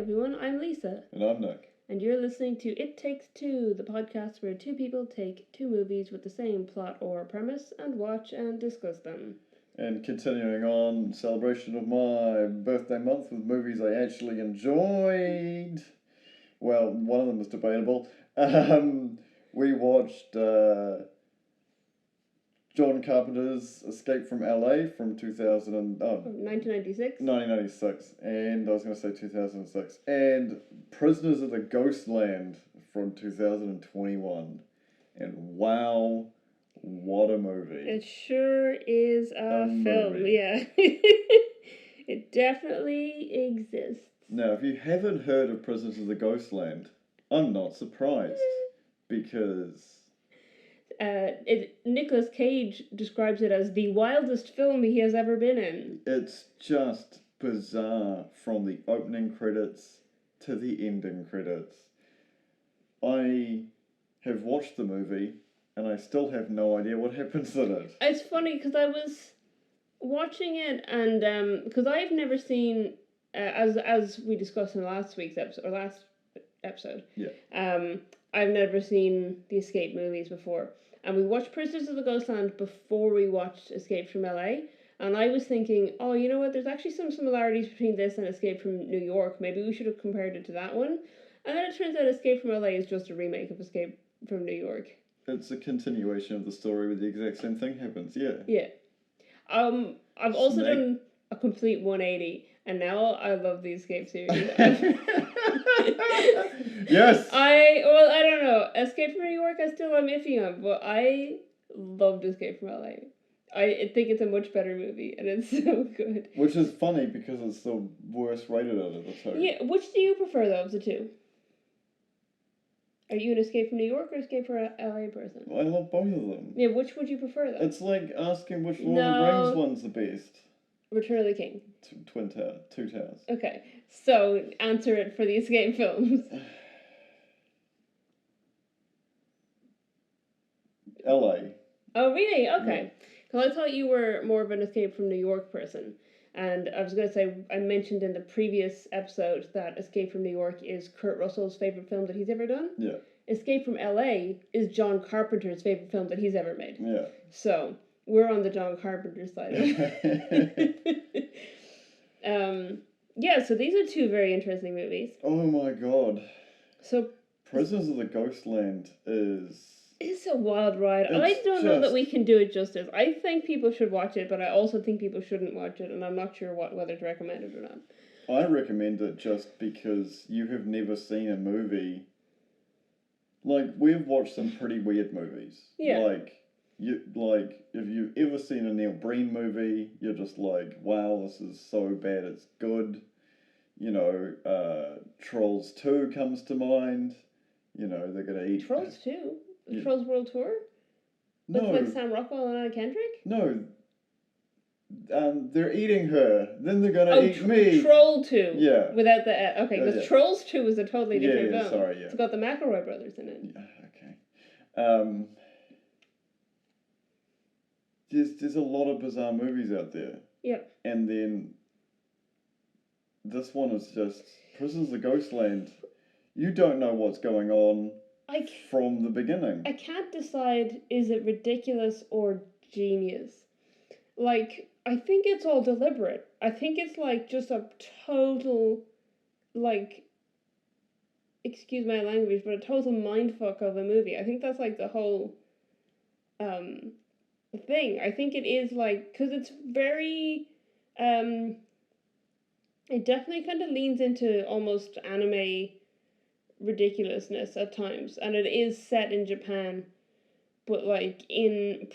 everyone, I'm Lisa. And I'm Nick. And you're listening to It Takes Two, the podcast where two people take two movies with the same plot or premise and watch and discuss them. And continuing on, celebration of my birthday month with movies I actually enjoyed. Well, one of them was debatable. We watched John Carpenter's Escape from LA from 1996? 1996. And I was going to say 2006. And Prisoners of the Ghostland from 2021. And wow, what a movie. It sure is a film, movie. yeah. It definitely exists. Now, if you haven't heard of Prisoners of the Ghostland, I'm not surprised. Because Nicolas Cage describes it as the wildest film he has ever been in. it's just bizarre from the opening credits to the ending credits. I have watched the movie and I still have no idea what happens in it. It's funny because I was watching it and because I've never seen as we discussed in last episode. Yeah. I've never seen the Escape movies before. And we watched Prisoners of the Ghostland before we watched Escape from LA. And I was thinking, oh, you know what? There's actually some similarities between this and Escape from New York. Maybe we should have compared it to that one. And then it turns out Escape from LA is just a remake of Escape from New York. It's a continuation of the story where the exact same thing happens, yeah. Yeah. I've also done a complete 180. And now I love the Escape series. Yes! I don't know. Escape from New York I still am iffy on, but I loved Escape from LA. I think it's a much better movie, and it's so good. Which is funny because it's the worst rated out of the two. Yeah, which do you prefer though of the two? Are you an Escape from New York or Escape from LA person? I love both of them. Yeah, which would you prefer though? It's like asking which Lord of the Rings one's the best. Return of the King. Two Towers. Okay, so answer it for the Escape films. LA. Oh, really? Okay. Because I thought you were more of an Escape from New York person. And I was going to say, I mentioned in the previous episode that Escape from New York is Kurt Russell's favourite film that he's ever done. Yeah. Escape from LA is John Carpenter's favourite film that he's ever made. Yeah. So, we're on the John Carpenter side of it. Yeah, so these are two very interesting movies. Oh my god. So, Prisoners of the Ghostland is... It's a wild ride. I don't know that we can do it justice. I think people should watch it, but I also think people shouldn't watch it, and I'm not sure whether to recommend it or not. I recommend it just because you have never seen a movie... Like, we've watched some pretty weird movies. Yeah. If you've ever seen a Neil Breen movie, you're just like, wow, this is so bad, it's good. You know, Trolls 2 comes to mind. You know, they're going to eat... Trolls 2? Yeah. Trolls World Tour? No. With like Sam Rockwell and Anna Kendrick? No. They're eating her. Then they're going to eat me. Troll 2. Yeah. Without the... okay, because Trolls 2 is a totally different film. Sorry, yeah. It's got the McElroy brothers in it. Yeah, okay. There's a lot of bizarre movies out there. Yeah. And then this one is just Prisoners of the Ghostland. You don't know what's going on from the beginning. I can't decide, is it ridiculous or genius? Like, I think it's all deliberate. I think it's like just a total, like, excuse my language, but a total mindfuck of a movie. I think that's like the whole thing. I think it is like, because it's very, it definitely kind of leans into almost anime ridiculousness at times, and it is set in Japan, but like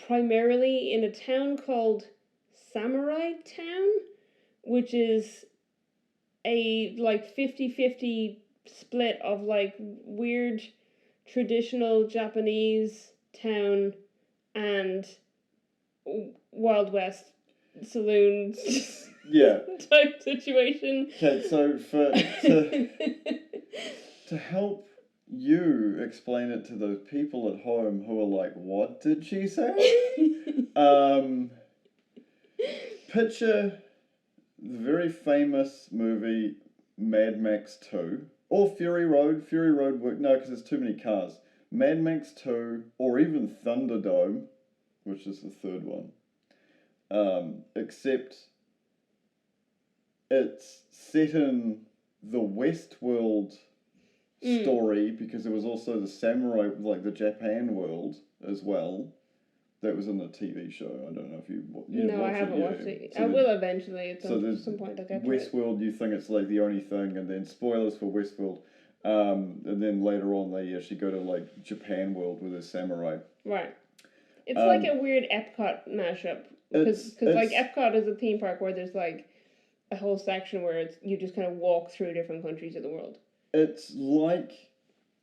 primarily in a town called Samurai Town, which is a like 50-50 split of like weird traditional Japanese town and Wild West saloon type situation. Okay, so to help you explain it to those people at home who are like, what did she say? Picture the very famous movie Mad Max 2, or Fury Road. Fury Road work, no, because there's too many cars. Mad Max 2, or even Thunderdome, which is the third one. Except it's set in the Westworld story, because there was also the samurai, like the Japan world as well. That was in the TV show. I don't know if you no, I haven't watched it. So I will eventually at some point. I'll get to it. Westworld, you think it's like the only thing, and then spoilers for Westworld. And then later on, they actually go to like Japan world with a samurai. Right. It's like a weird Epcot mashup, because like Epcot is a theme park where there's like a whole section where you just kind of walk through different countries of the world. It's like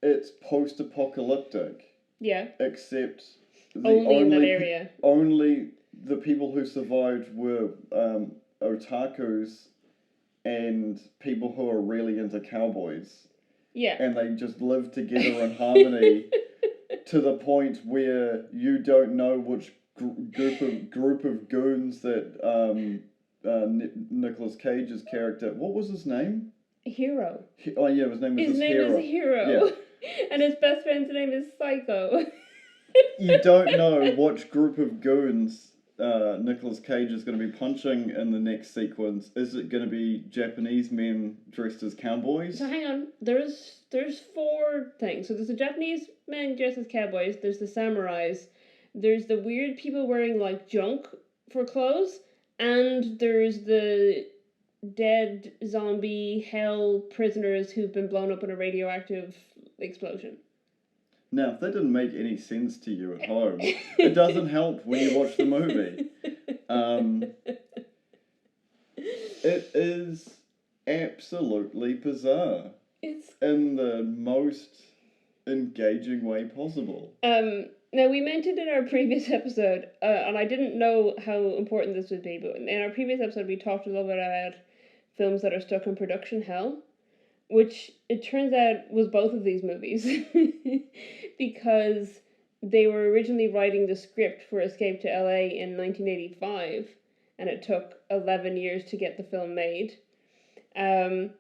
it's post-apocalyptic. Yeah. Except only in that area. Only the people who survived were otakus and people who are really into cowboys. Yeah. And they just live together in harmony to the point where you don't know which group of goons that Nicolas Cage's character, what was his name? Hero. Oh yeah, his name is Hero. Yeah. And his best friend's name is Psycho. You don't know which group of goons Nicolas Cage is going to be punching in the next sequence. Is it going to be Japanese men dressed as cowboys? So hang on, there's 4 things. So there's the Japanese men dressed as cowboys, there's the samurais, there's the weird people wearing like junk for clothes, and there's the dead zombie hell prisoners who've been blown up in a radioactive explosion. Now, if that didn't make any sense to you at home, it doesn't help when you watch the movie. It is absolutely bizarre. It's in the most engaging way possible. Now, we mentioned in our previous episode, and I didn't know how important this would be, but in our previous episode we talked a little bit about films that are stuck in production hell, which it turns out was both of these movies, because they were originally writing the script for Escape to LA in 1985, and it took 11 years to get the film made. And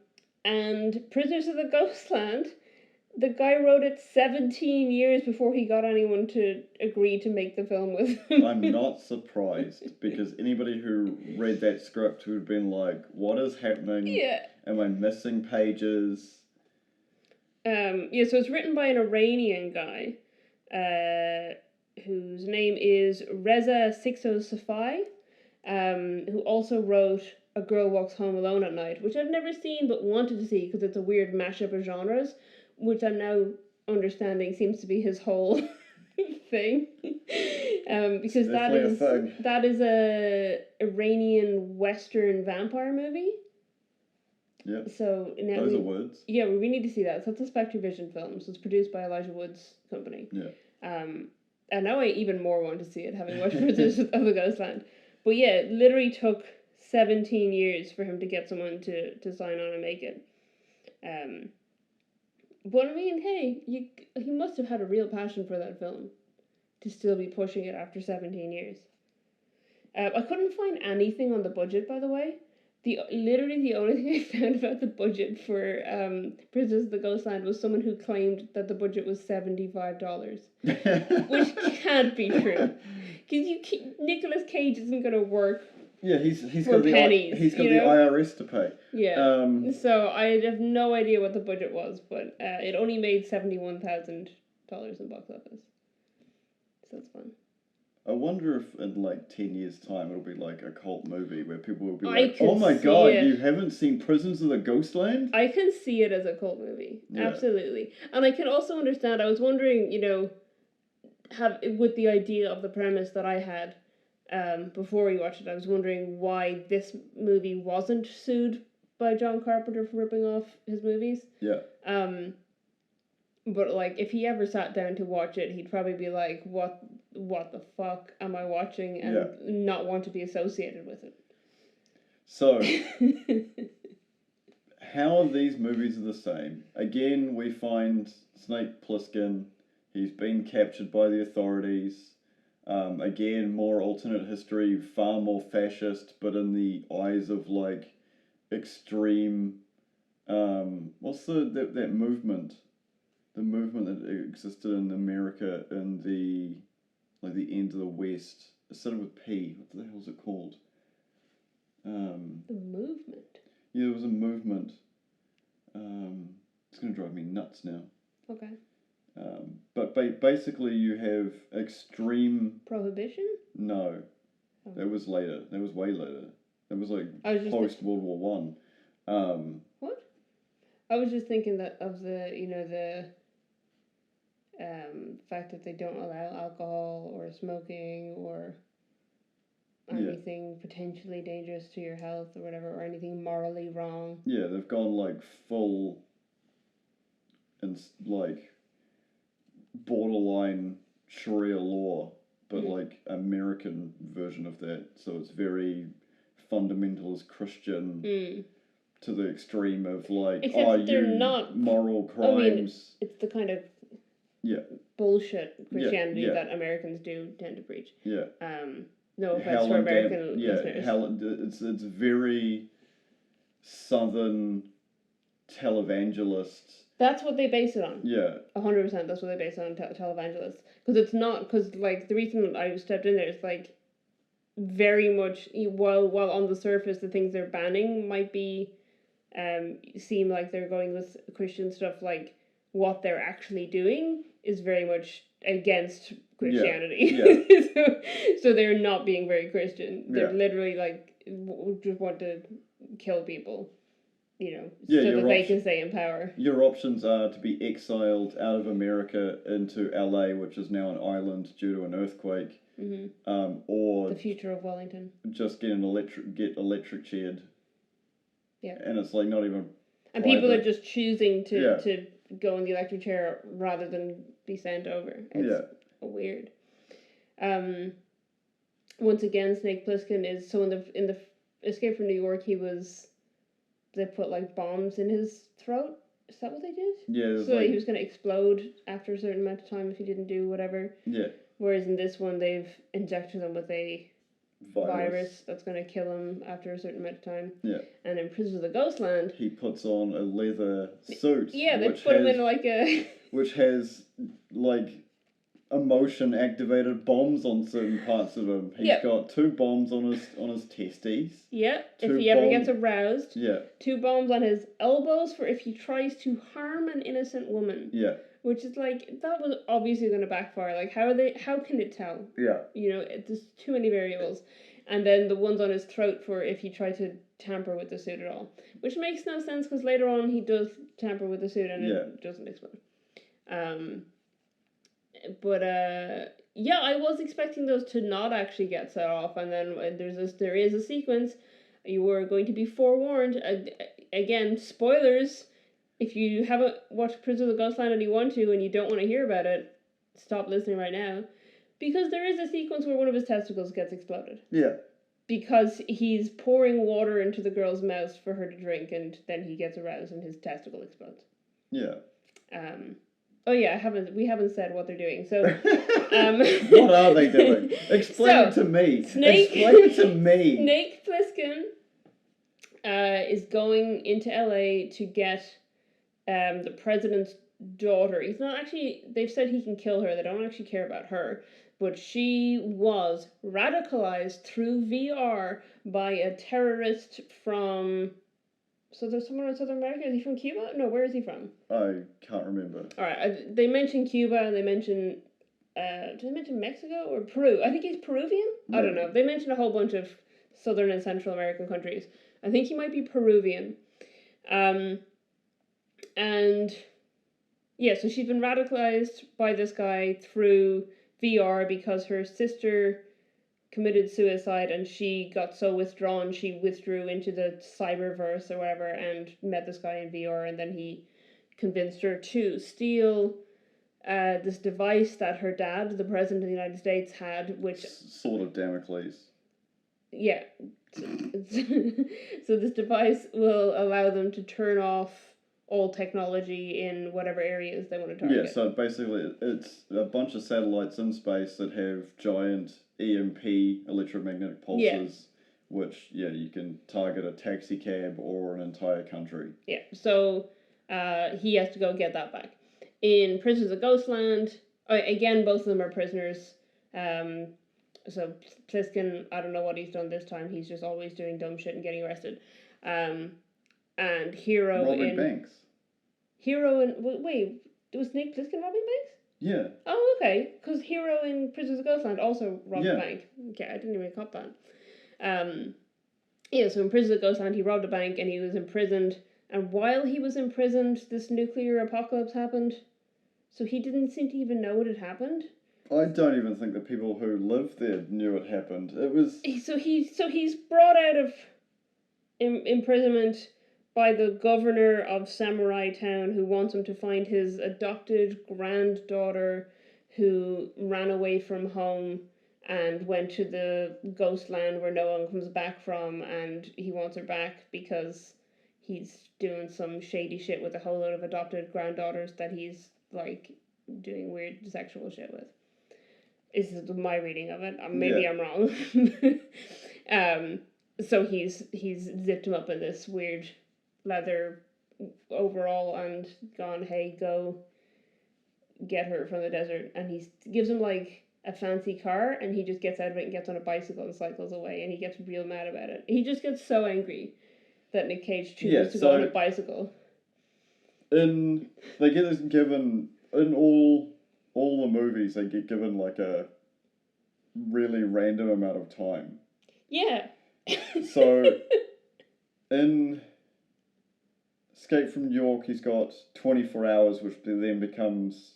Prisoners of the Ghostland, the guy wrote it 17 years before he got anyone to agree to make the film with him. I'm not surprised, because anybody who read that script would have been like, what is happening? Yeah. Am I missing pages? So it's written by an Iranian guy, whose name is Reza Sixo Safai, who also wrote A Girl Walks Home Alone at Night, which I've never seen but wanted to see because it's a weird mashup of genres, which I'm now understanding seems to be his whole thing. Because that is a Iranian Western vampire movie. Yeah. So now those are words. Yeah, we need to see that. So it's a Spectrovision film. So it's produced by Elijah Wood's company. Yeah. And now I even more want to see it, having watched Prisoners of the Ghostland. But yeah, it literally took 17 years for him to get someone to sign on and make it. But I mean, hey, he must have had a real passion for that film to still be pushing it after 17 years. I couldn't find anything on the budget, by the way. Literally the only thing I found about the budget for Prisoners of the Ghostland was someone who claimed that the budget was $75, which can't be true. Because Nicolas Cage isn't going to work. Yeah, he's for got pennies. He's got the IRS to pay. Yeah. So I have no idea what the budget was, but it only made $71,000 in box office. So that's fun. I wonder if in like 10 years' time it'll be like a cult movie where people will be I like, oh my god, you haven't seen Prisoners of the Ghostland? I can see it as a cult movie. Yeah. Absolutely. And I can also understand, I was wondering, with the idea of the premise that I had before we watched it, I was wondering why this movie wasn't sued by John Carpenter for ripping off his movies. Yeah. But like, if he ever sat down to watch it, he'd probably be like, what the fuck am I watching, and not want to be associated with it. So, how these movies are the same? Again, we find Snake Plissken. He's been captured by the authorities. Again, more alternate history, far more fascist, but in the eyes of like extreme What's that movement? The movement that existed in America in the end of the West. It started with P. What the hell is it called? The movement. Yeah, it was a movement. It's gonna drive me nuts now. Okay. But basically, you have extreme Prohibition? No, that was later. That was way later. That was like post World War One. What? I was just thinking that of the fact that they don't allow alcohol or smoking or anything potentially dangerous to your health or whatever, or anything morally wrong. Yeah, they've gone like full and like borderline Sharia law, but like American version of that. So it's very fundamentalist Christian to the extreme of like, except they're not moral crimes. I mean, it's the kind of bullshit Christianity that Americans do tend to preach. Yeah. No offense for American It's listeners. very southern televangelists. That's what they base it on. Yeah. 100%. That's what they base it on, televangelists. Because it's not, because like the reason that I stepped in there is like very much, while on the surface the things they're banning might be, seem like they're going with Christian stuff, like what they're actually doing is very much against Christianity. Yeah. So they're not being very Christian. They're literally like just want to kill people, so that they can stay in power. Your options are to be exiled out of America into LA, which is now an island due to an earthquake, or the future of Wellington. Just get electric chaired. Yeah, and it's like not even. And people are just choosing to go in the electric chair rather than be sent over. It's weird. Once again, Snake Plissken is so in the Escape from New York. They put like bombs in his throat. Is that what they did? Yeah. So he was going to explode after a certain amount of time if he didn't do whatever. Yeah. Whereas in this one, they've injected him with a virus that's going to kill him after a certain amount of time. Yeah. And in Prisoners of the Ghostland, he puts on a leather suit. Yeah, they put him in like a... which has like emotion activated bombs on certain parts of him. He's got 2 bombs on his testes. Yeah, if he ever gets aroused. Yeah. 2 bombs on his elbows for if he tries to harm an innocent woman. Yeah. Which is like, that was obviously going to backfire. Like, how can it tell? Yeah. There's too many variables. And then the ones on his throat for if he tried to tamper with the suit at all. Which makes no sense because later on he does tamper with the suit and it doesn't explode. I was expecting those to not actually get set off. And then there is a sequence. You were going to be forewarned. Again, spoilers. If you haven't watched Prisoners of the Ghostland and you want to and you don't want to hear about it, stop listening right now. Because there is a sequence where one of his testicles gets exploded. Yeah. Because he's pouring water into the girl's mouth for her to drink and then he gets aroused and his testicle explodes. Yeah. We haven't said what they're doing. So what are they doing? Explain it to me. Explain it to me. Snake Plissken is going into LA to get the president's daughter. He's not actually, they've said he can kill her. They don't actually care about her. But she was radicalized through VR by a terrorist from... So there's someone in Southern America? Is he from Cuba? No, where is he from? I can't remember. Alright, they mention Cuba and they mention... did they mention Mexico or Peru? I think he's Peruvian? Maybe. I don't know. They mentioned a whole bunch of Southern and Central American countries. I think he might be Peruvian. So she's been radicalized by this guy through VR because her sister committed suicide and she got so withdrawn she withdrew into the cyberverse or whatever and met this guy in VR, and then he convinced her to steal this device that her dad, the president of the United States, had, which... Sort of Damocles. Yeah. So this device will allow them to turn off all technology in whatever areas they want to target. Yeah, so basically it's a bunch of satellites in space that have giant EMP, electromagnetic pulses, which, yeah, you can target a taxi cab or an entire country. Yeah, so he has to go get that back. In Prisoners of Ghostland, again, both of them are prisoners. So Pliskin, I don't know what he's done this time. He's just always doing dumb shit and getting arrested. And Hero Robbing banks. Hero in... Wait, was Nick Pliskin robbing banks? Yeah. Oh, okay. Because Hero in Prisoners of Ghostland also robbed a bank. Okay, I didn't even cop that. So in Prisoners of Ghostland, he robbed a bank and he was imprisoned. And while he was imprisoned, this nuclear apocalypse happened. So he didn't seem to even know what had happened. I don't even think the people who lived there knew it happened. It was... So he's brought out of imprisonment by the governor of Samurai Town, who wants him to find his adopted granddaughter who ran away from home and went to the Ghostland where no one comes back from, and he wants her back because he's doing some shady shit with a whole load of adopted granddaughters that he's, like, doing weird sexual shit with. This is my reading of it. Maybe I'm wrong. So he's zipped him up in this weird leather overall and gone, hey, go get her from the desert. And he gives him, like, a fancy car, and he just gets out of it and gets on a bicycle and cycles away, and he gets real mad about it. He just gets so angry that Nick Cage chooses to go on a bicycle. They get this given... In all the movies, they get given, like, a really random amount of time. Yeah. So, in Escape from New York, he's got 24 hours, which then becomes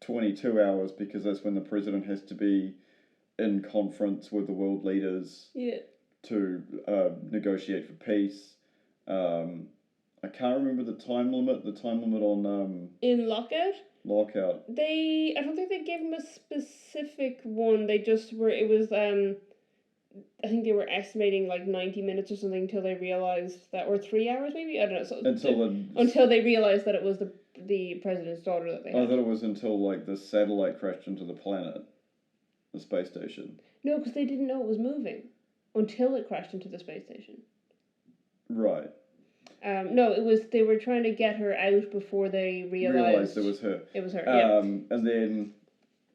22 hours, because that's when the president has to be in conference with the world leaders to negotiate for peace. I can't remember the time limit. The time limit on... In Lockout? Lockout. I don't think they gave him a specific one. They just were, it was, I think they were estimating like 90 minutes or something until they realized that, or 3 hours maybe? I don't know. So until they realized that it was the president's daughter that they had. I thought it was until, like, the satellite crashed into the planet, the space station. No, because they didn't know it was moving until it crashed into the space station. Right. No, it was, they were trying to get her out before they realized it was her. It was her, yeah. And then...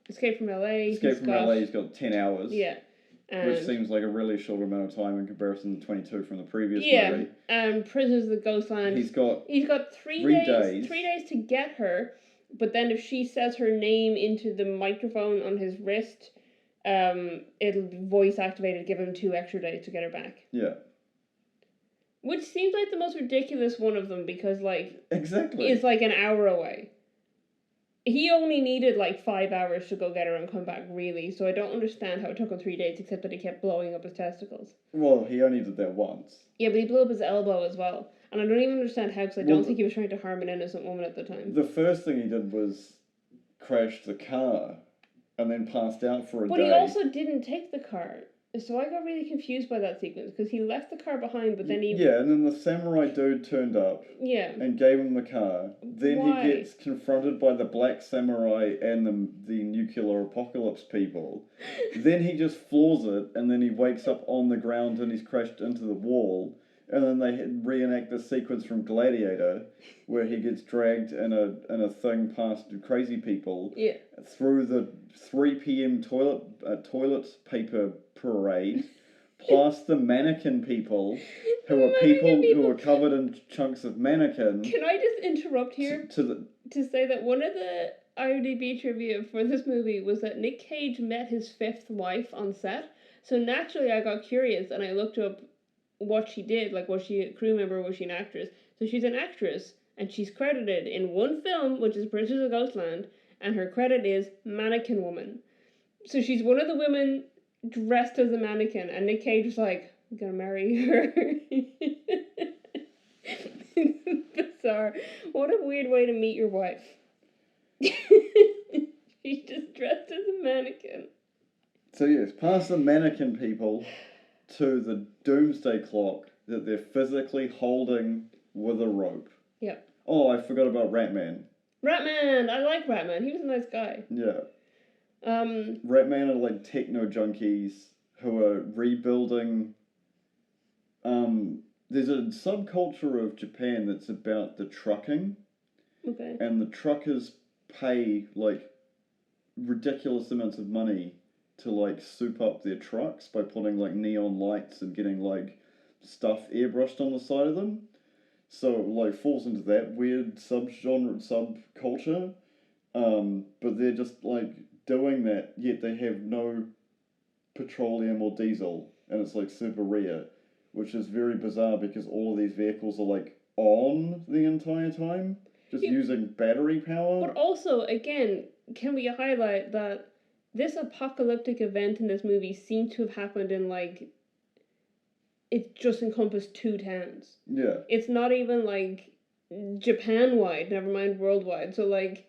Escape from LA. He's got 10 hours. Yeah. Which seems like a really short amount of time in comparison to 22 from the previous movie. And Prisoners of the Ghostland. He's got 3 days. 3 days to get her, but then if she says her name into the microphone on his wrist, it'll voice activated, give him 2 extra days to get her back. Yeah. Which seems like the most ridiculous one of them, because, like... Exactly. It's like an hour away. He only needed, like, 5 hours to go get her and come back, really, so I don't understand how it took him 3 days, except that he kept blowing up his testicles. Well, he only did that once. Yeah, but he blew up his elbow as well. And I don't even understand how, because I don't think he was trying to harm an innocent woman at the time. The first thing he did was crash the car, and then passed out for a day. But he also didn't take the car. So I got really confused by that sequence, because he left the car behind, but then he... Yeah, and then the samurai dude turned up. Yeah. And gave him the car. Then he gets confronted by the black samurai and the nuclear apocalypse people. Then he just floors it, and then he wakes up on the ground and he's crashed into the wall. And then they reenact the sequence from Gladiator, where he gets dragged in a thing past crazy people through the 3 p.m. toilet paper parade, past the mannequin people, who are covered in chunks of mannequin. Can I just interrupt here to say that one of the IMDb trivia for this movie was that Nick Cage met his 5th wife on set. So naturally, I got curious and I looked up what she did, like, was she a crew member, was she an actress? So she's an actress, and she's credited in one film, which is Prisoners of Ghostland, and her credit is Mannequin Woman. So she's one of the women dressed as a mannequin, and Nick Cage was like, I'm gonna marry her. Bizarre. What a weird way to meet your wife. She's just dressed as a mannequin. So yes, past the mannequin people to the doomsday clock that they're physically holding with a rope. Yeah. Oh, I forgot about Ratman. Ratman! I like Ratman. He was a nice guy. Yeah. Ratman are like techno junkies who are rebuilding there's a subculture of Japan that's about the trucking. Okay. And the truckers pay, like, ridiculous amounts of money to, like, soup up their trucks by putting, like, neon lights and getting, like, stuff airbrushed on the side of them. So it, like, falls into that weird subculture. But they're just, like, doing that, yet they have no petroleum or diesel, and it's, like, super rare, which is very bizarre because all of these vehicles are, like, on the entire time, just using battery power. But also, again, can we highlight that this apocalyptic event in this movie seemed to have happened in, like, it just encompassed 2 towns. Yeah. It's not even, like, Japan-wide, never mind worldwide. So, like,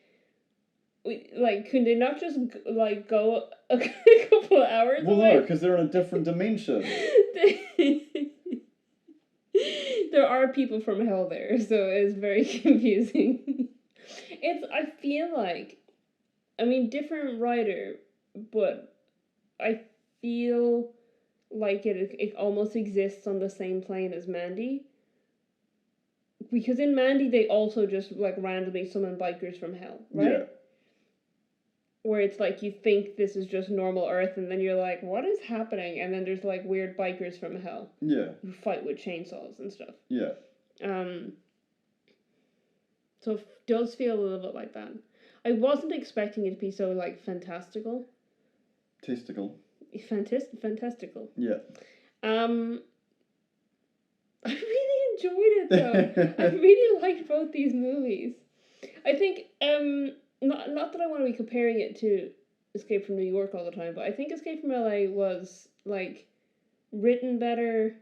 could they not just, like, go a couple of hours Well, away? no, because they're in a different dimension. There are people from hell there, so it's very confusing. I feel like, I mean, different writer, but I feel like it almost exists on the same plane as Mandy. Because in Mandy, they also just, like, randomly summon bikers from hell, right? Yeah. Where it's like, you think this is just normal Earth, and then you're like, what is happening? And then there's, like, weird bikers from hell. Yeah. Who fight with chainsaws and stuff. Yeah. So it does feel a little bit like that. I wasn't expecting it to be so, like, fantastical. Testicle. Fantastical. Yeah. I really enjoyed it, though. I really liked both these movies. I think, not that I want to be comparing it to Escape from New York all the time, but I think Escape from LA was, like, written better.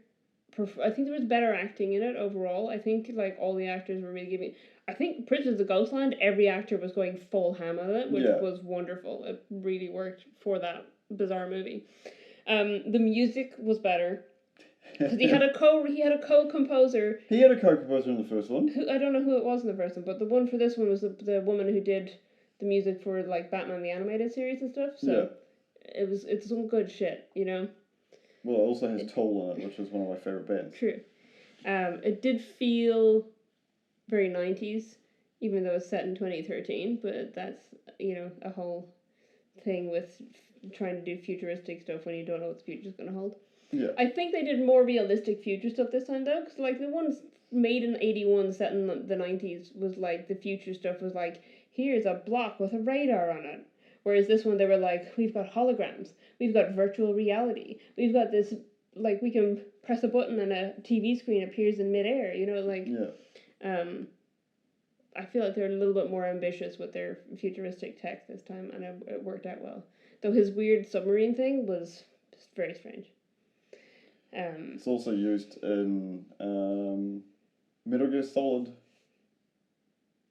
I think there was better acting in it overall. I think, like, all the actors were really giving... I think Prisoners of Ghostland, every actor was going full ham at it, which was wonderful. It really worked for that bizarre movie. The music was better. Because he had a co-composer. He had a co-composer in the first one. I don't know who it was in the first one, but the one for this one was the woman who did the music for, like, Batman the Animated Series and stuff. So it's some good shit, you know? Well, it also has Toll in it, which is one of my favourite bands. True. It did feel very 90s, even though it's set in 2013, but that's, you know, a whole thing with trying to do futuristic stuff when you don't know what the future's going to hold. Yeah. I think they did more realistic future stuff this time, though, because, like, the ones made in 81 set in the 90s was, like, the future stuff was, like, here's a block with a radar on it. Whereas this one, they were like, we've got holograms, we've got virtual reality, we've got this, like, we can press a button and a TV screen appears in midair, you know, like... Yeah. I feel like they're a little bit more ambitious with their futuristic tech this time, and it worked out well. Though his weird submarine thing was just very strange. It's also used in Metal Gear Solid.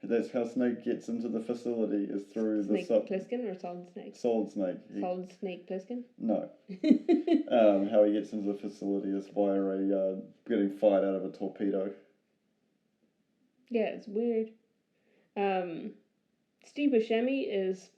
That's how Snake gets into the facility, is through Snake the Plissken or Solid Snake? Solid Snake. Solid Snake Plissken? No. How he gets into the facility is via getting fired out of a torpedo. Yeah, it's weird. Steve Buscemi is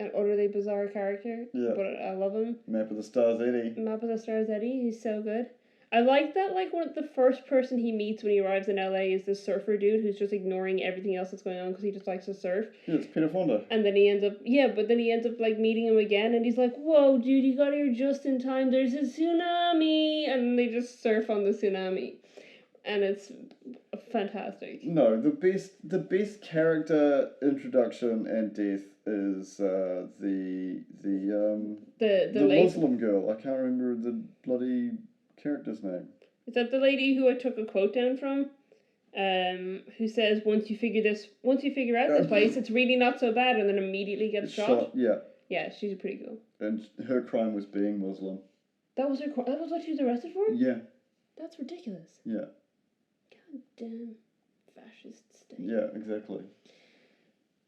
an utterly bizarre character, but I love him. Map of the Stars Eddie. Map of the Stars Eddie, he's so good. I like that, like, one of the first person he meets when he arrives in LA is this surfer dude who's just ignoring everything else that's going on because he just likes to surf. Yeah, it's Peter Fonda. And then he ends up, like, meeting him again, and he's like, whoa, dude, you got here just in time, there's a tsunami! And they just surf on the tsunami. And it's fantastic. No, the best character introduction and death is the Muslim girl. I can't remember the bloody character's name. Is that the lady who I took a quote down from? Who says once you figure out this place, it's really not so bad, and then immediately gets shot. Yeah. Yeah, she's pretty cool. And her crime was being Muslim. That was what she was arrested for? Yeah. That's ridiculous. Yeah. God damn fascist state. Yeah, exactly.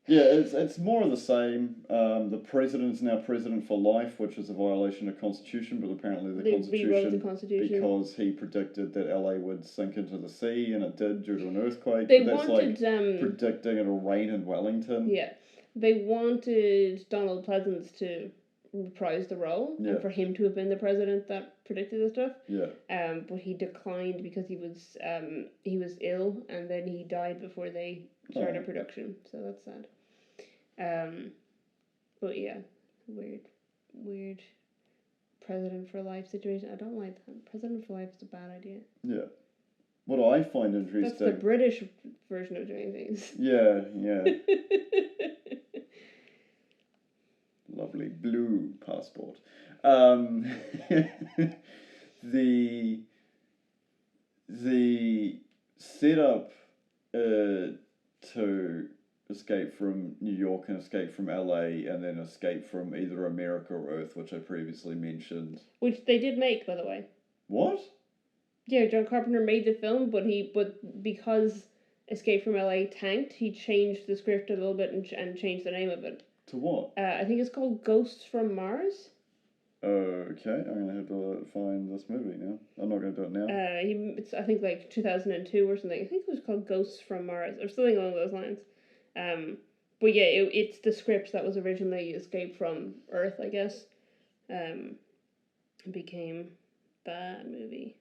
Yeah, it's more of the same. The president's now president for life, which is a violation of Constitution, but apparently They rewrote the Constitution because he predicted that LA would sink into the sea, and it did due to an earthquake. They but that's wanted like predicting it'll rain in Wellington. Yeah, they wanted Donald Pleasance to reprise the role Yeah. and for him to have been the president that predicted this stuff. Yeah. But he declined because he was ill, and then he died before they started production. So that's sad. But yeah, weird president for life situation. I don't like that. President for life is a bad idea. Yeah. What I find interesting. That's the British version of doing things. Yeah. Lovely blue passport. The setup to escape from New York and escape from LA and then escape from either America or Earth, which I previously mentioned. Which they did make, by the way. What? Yeah, John Carpenter made the film, but because Escape from LA tanked, he changed the script a little bit and changed the name of it. To what? I think it's called Ghosts from Mars. Okay, I'm gonna have to find this movie now. I'm not gonna do it now. It's I think like 2002 or something. I think it was called Ghosts from Mars or something along those lines. But yeah, it's the script that was originally Escape from Earth, I guess. Became that movie.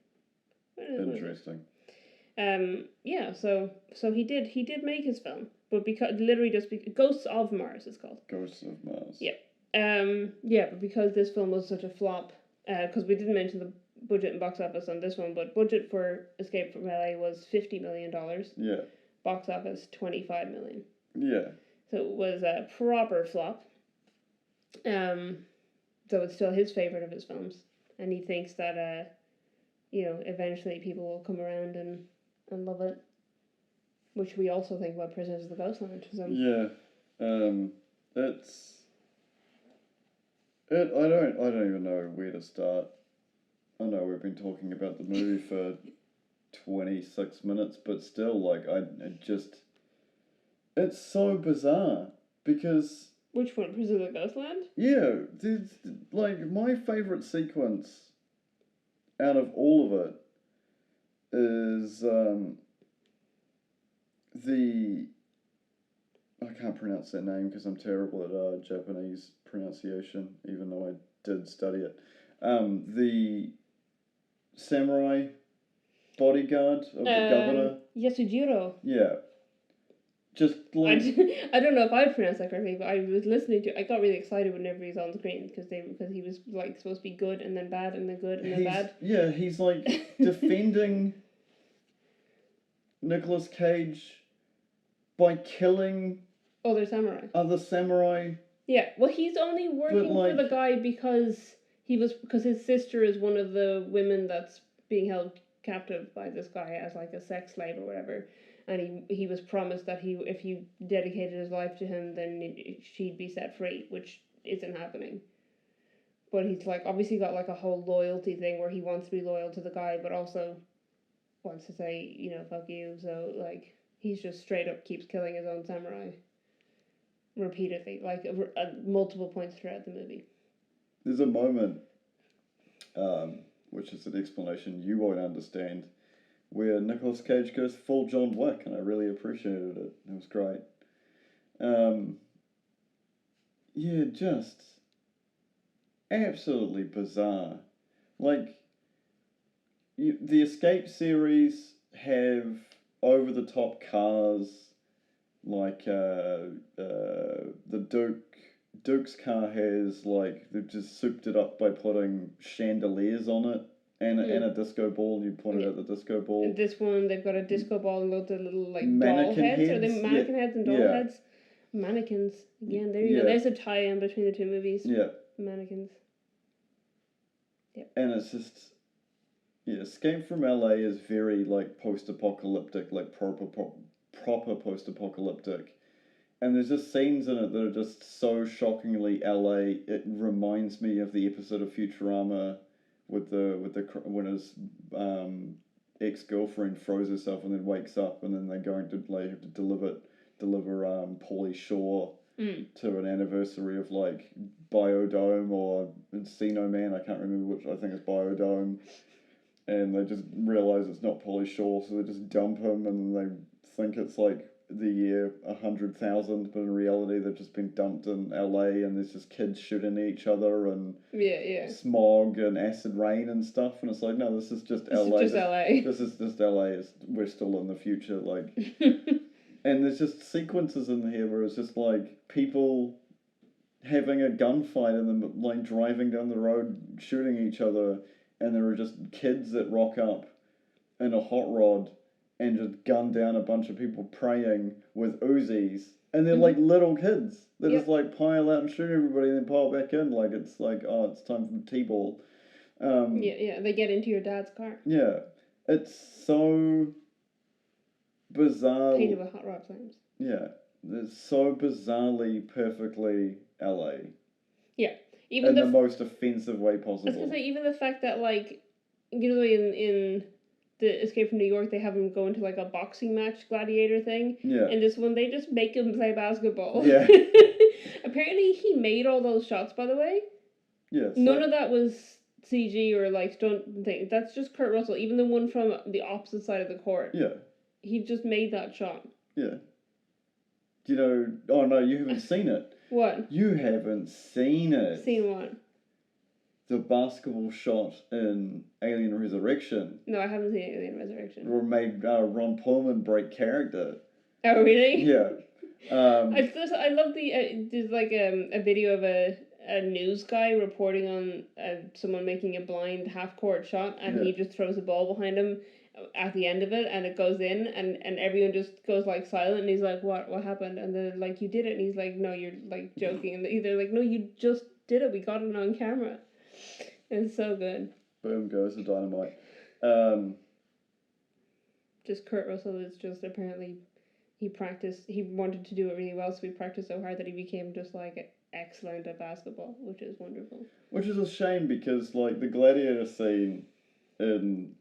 Interesting. Yeah, so he did make his film, but because Ghosts of Mars it's called. Ghosts of Mars. Yeah. Yeah, but because this film was such a flop, because we didn't mention the budget and box office on this one, but budget for Escape from LA was $50 million. Yeah. Box office $25 million. Yeah. So it was a proper flop. So it's still his favorite of his films, and he thinks that eventually people will come around and love it, which we also think about Prisoners of the Ghostland. So. Yeah. I don't even know where to start. I know we've been talking about the movie for 26 minutes, but still, like, it's so bizarre, because... Which one? Prisoners of the Ghostland? Yeah, like, my favourite sequence out of all of it is, I can't pronounce that name because I'm terrible at Japanese pronunciation, even though I did study it. The samurai bodyguard of the governor. Yasujiro. Yeah. Just like... I don't know if I pronounced that correctly, but I was listening to... I got really excited whenever he was on screen because he was like supposed to be good and then bad and then good and then bad. Yeah, he's like defending Nicolas Cage by killing other samurai. Yeah, well, he's only working for the guy because his sister is one of the women that's being held captive by this guy as like a sex slave or whatever, and he was promised that if he dedicated his life to him, then she'd be set free, which isn't happening. But he's like obviously got like a whole loyalty thing where he wants to be loyal to the guy, but also wants to say, fuck you. So like he's just straight up keeps killing his own samurai repeatedly, like at multiple points throughout the movie. There's a moment, which is an explanation you won't understand, where Nicolas Cage goes full John Wick, and I really appreciated it. It was great. Yeah, just absolutely bizarre. Like, the Escape series have over-the-top cars, like the Duke's car has, like, they've just souped it up by putting chandeliers on it and a disco ball. You pointed out the disco ball. And this one, they've got a disco ball and loads of little like mannequin doll heads. Are they heads? mannequin heads and doll Yeah. heads? Mannequins. Again, there you go. There's a tie-in between the two movies. Yeah. Mannequins. Yep. And it's just... Yeah, Escape from LA is very, like, post-apocalyptic, like, proper post-apocalyptic. And there's just scenes in it that are just so shockingly LA. It reminds me of the episode of Futurama when his ex-girlfriend froze herself and then wakes up, and then they're going to like have to deliver Pauly Shore to an anniversary of like Biodome or Encino Man. I can't remember which. I think it's Biodome. And they just realise it's not Pauly Shore, so they just dump him, and they think it's like the year 100,000, but in reality they've just been dumped in LA, and there's just kids shooting at each other and smog and acid rain and stuff, and it's like, no, this is just LA. This is just LA. This is just LA. We're still in the future, like. And there's just sequences in here where it's just like people having a gunfight and them like driving down the road shooting each other, and there are just kids that rock up in a hot rod and just gun down a bunch of people praying with Uzis, and they're like little kids. They just like pile out and shoot everybody and then pile back in, like it's like, oh, it's time for the T-ball. They get into your dad's car. Yeah, it's so bizarre. Painted with hot rod flames. Yeah, it's so bizarrely, perfectly LA. Yeah, even in the most offensive way possible. I was gonna say, even the fact that, like, you know, in the Escape from New York, they have him go into like a boxing match gladiator thing. Yeah. And this one, they just make him play basketball. Yeah. Apparently, he made all those shots, by the way. Yeah. None of that was CG or like stunt thing. That's just Kurt Russell. Even the one from the opposite side of the court. Yeah. He just made that shot. Yeah. You know, oh no, you haven't seen it. What? You haven't seen it. Seen what? The basketball shot in Alien Resurrection. No, I haven't seen Alien Resurrection. Or made Ron Perlman break character. Oh, really? Yeah. I love there's like a video of a news guy reporting on someone making a blind half-court shot, and he just throws a ball behind him at the end of it, and it goes in, and everyone just goes like silent, and he's like, what happened? And they're like, you did it, and he's like, no, you're like joking, and they're like, no, you just did it, we got it on camera. It's so good. Boom goes the dynamite. Just Kurt Russell is just apparently, he wanted to do it really well, so he practiced so hard that he became just like excellent at basketball, which is wonderful. Which is a shame, because like the gladiator scene in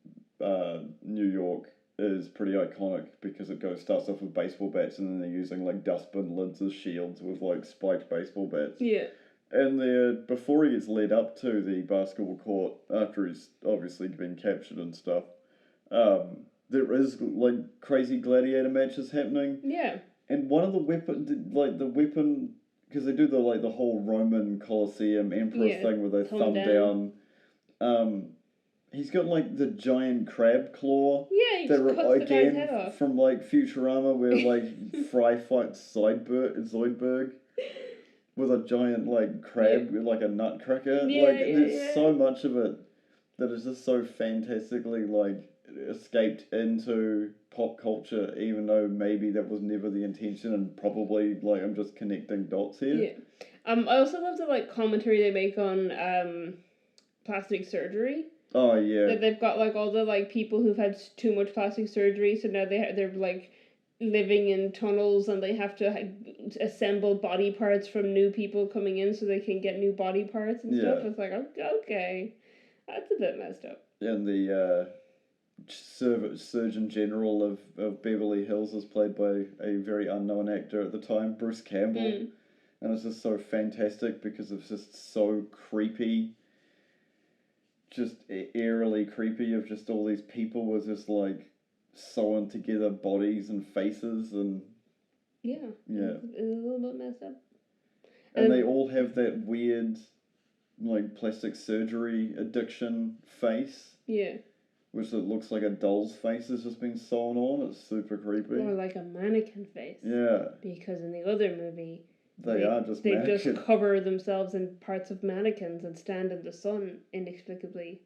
New York is pretty iconic, because it starts off with baseball bats, and then they're using like dustbin lids as shields with like spiked baseball bats. Yeah. And before he gets led up to the basketball court, after he's obviously been captured and stuff, there is like crazy gladiator matches happening. Yeah. And one of the weapon, because they do the whole Roman Colosseum Emperor thing where they thumb down. He's got like the giant crab claw. Yeah, he just cuts the guy's head off. From like Futurama, where like Fry fights Zoidberg. With a giant like crab, with like a nutcracker. There's so much of it that is just so fantastically like escaped into pop culture, even though maybe that was never the intention, and probably like I'm just connecting dots here. Yeah. I also love the like commentary they make on plastic surgery. Oh yeah. That they've got like all the like people who've had too much plastic surgery, so now they're like living in tunnels, and they have to assemble body parts from new people coming in so they can get new body parts and stuff. It's like, okay, that's a bit messed up. And the Surgeon General of Beverly Hills is played by a very unknown actor at the time, Bruce Campbell. And it's just so fantastic because it's just so creepy. Just eerily creepy, of just all these people with just like sewn together bodies and faces, and it's a little bit messed up, and they all have that weird like plastic surgery addiction face, which it looks like a doll's face has just been sewn on. It's super creepy, or like a mannequin face, because in the other movie they just cover themselves in parts of mannequins and stand in the sun inexplicably.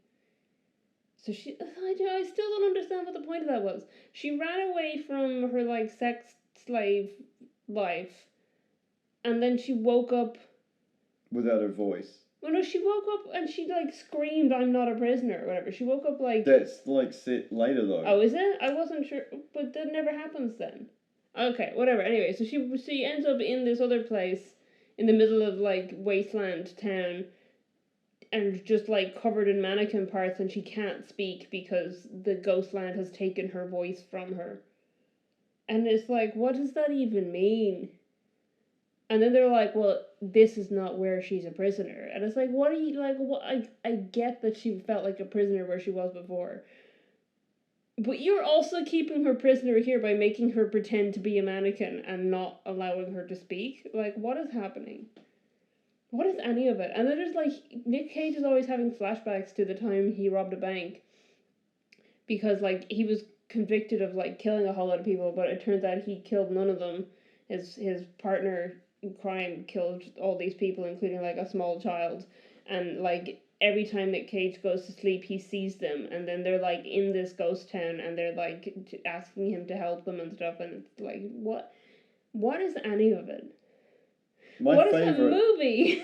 So I still don't understand what the point of that was. She ran away from her like sex slave life, and then she woke up without her voice. Well, no, she woke up and she like screamed, "I'm not a prisoner," or whatever. She woke up like. That's like set later though. Oh, is it? I wasn't sure, but that never happens then. Okay, whatever. Anyway, so she ends up in this other place, in the middle of like wasteland town. And just like covered in mannequin parts, and she can't speak because the Ghostland has taken her voice from her. And it's like, what does that even mean? And then they're like, well, this is not where she's a prisoner. And it's like, what are you like? What I get that she felt like a prisoner where she was before. But you're also keeping her prisoner here by making her pretend to be a mannequin and not allowing her to speak. Like, what is happening? What is any of it? And then there's like, Nick Cage is always having flashbacks to the time he robbed a bank. Because, like, he was convicted of, like, killing a whole lot of people, but it turns out he killed none of them. His partner in crime killed all these people, including, like, a small child. And, like, every time Nick Cage goes to sleep, he sees them, and then they're, like, in this ghost town, and they're, like, asking him to help them and stuff, and it's like, what is any of it? What is a movie?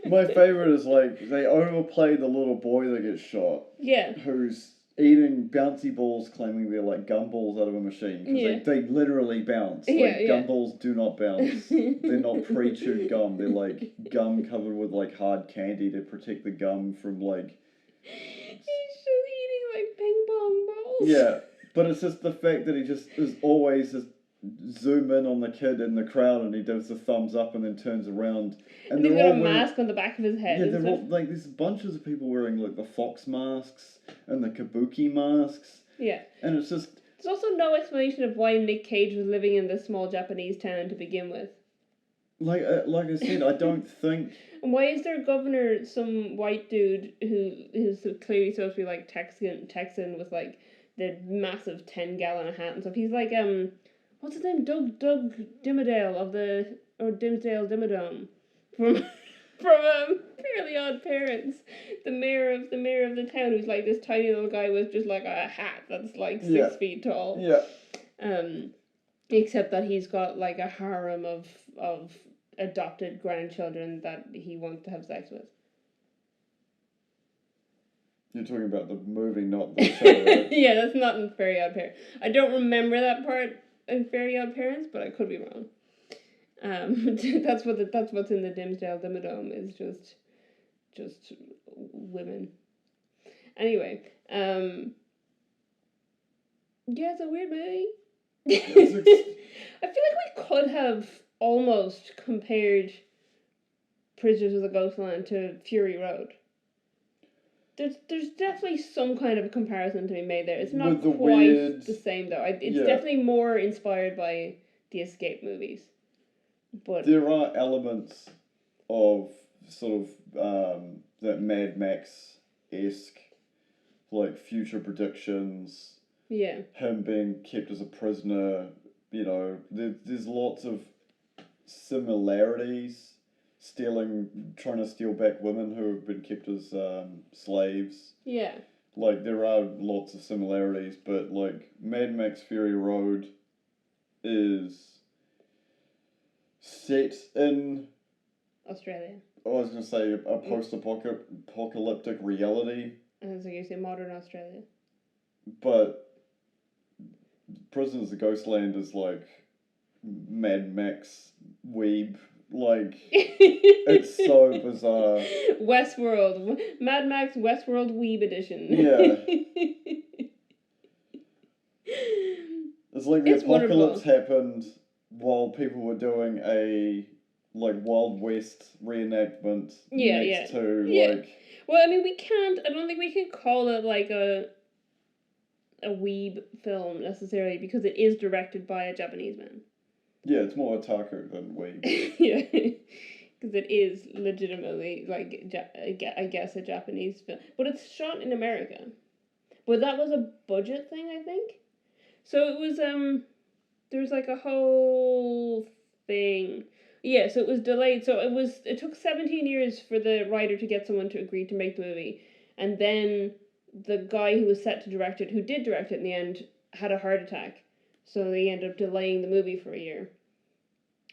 My favorite is, like, they overplay the little boy that gets shot. Yeah. Who's eating bouncy balls, claiming they're like gumballs out of a machine. Because they literally bounce. Like, gumballs do not bounce. They're not pre-chewed gum. They're like gum covered with like hard candy to protect the gum from like... He's just eating like ping pong balls. Yeah, but it's just the fact that he just is always just zoom in on the kid in the crowd and he does the thumbs up and then turns around. And he's got a mask on the back of his head. Yeah, they're all, like, there's bunches of people wearing like the fox masks and the kabuki masks. Yeah. And it's just... There's also no explanation of why Nick Cage was living in this small Japanese town to begin with. Like I said, I don't think... And why is their governor some white dude who's clearly supposed to be like Texan with like the massive 10-gallon hat and stuff? He's like what's his name? Doug Dimmadale Dimsdale Dimmadome from Fairly Odd Parents. The mayor of the town, who's like this tiny little guy with just like a hat that's like 6 feet tall. Yeah. Except that he's got like a harem of adopted grandchildren that he wants to have sex with. You're talking about the movie, not the show, right? Yeah, that's not in Fairly Odd Parents. I don't remember that part in Fairly Odd Parents, but I could be wrong. That's what's in the Dimsdale Dimmadome is just women. Anyway, yeah, it's a weird movie. I feel like we could have almost compared Prisoners of the Ghostland to Fury Road. There's definitely some kind of a comparison to be made there. It's not quite the same though. It's definitely more inspired by the Escape movies. But there are elements of sort of that Mad Max-esque, like future predictions. Yeah. Him being kept as a prisoner, you know, there's lots of similarities. Trying to steal back women who have been kept as slaves. Yeah. Like, there are lots of similarities, but, like, Mad Max Fury Road is set in... Australia. I was going to say a post-apocalyptic reality. I was going to say modern Australia. But Prisoners of the Ghostland is, like, Mad Max weeb. Like, it's so bizarre. Westworld. Mad Max Westworld Weeb Edition. Yeah. It's like the apocalypse happened while people were doing a, like, Wild West reenactment next to, like... Well, I mean, I don't think we can call it, like, a weeb film, necessarily, because it is directed by a Japanese man. Yeah, it's more otaku than weeb. Yeah, because it is legitimately, like, I guess a Japanese film. But it's shot in America. But that was a budget thing, I think. So it was, there was, like, a whole thing. Yeah, so it was delayed. So it took 17 years for the writer to get someone to agree to make the movie. And then the guy who was set to direct it, who did direct it in the end, had a heart attack. So they ended up delaying the movie for a year.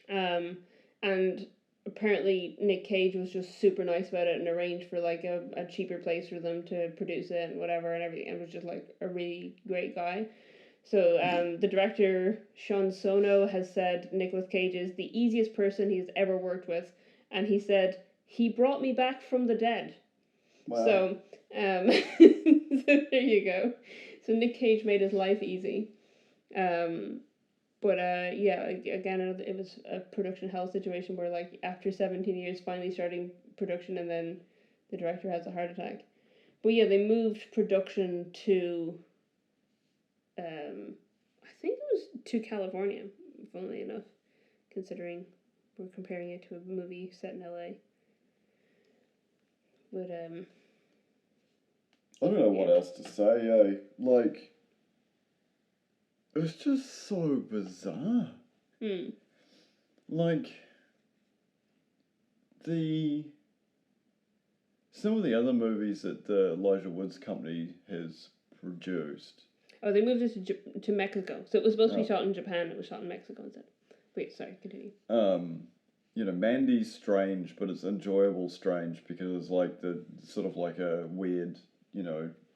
And apparently Nick Cage was just super nice about it and arranged for like a cheaper place for them to produce it and whatever and everything. It was just like a really great guy. So the director, Sono, has said Nicolas Cage is the easiest person he's ever worked with. And he said, he brought me back from the dead. Wow. So, so there you go. So Nick Cage made his life easy. But yeah, again, it was a production hell situation where, like, after 17 years, finally starting production, and then the director has a heart attack. But yeah, they moved production to I think it was to California, funnily enough, considering we're comparing it to a movie set in LA. But I don't know what else to say. Like, it's just so bizarre. Like, some of the other movies that the Elijah Woods company has produced. Oh, they moved it to Mexico. So it was supposed to be shot in Japan. It was shot in Mexico instead. Wait, sorry, continue. Mandy's strange, but it's enjoyable strange because it's like the sort of like a weird,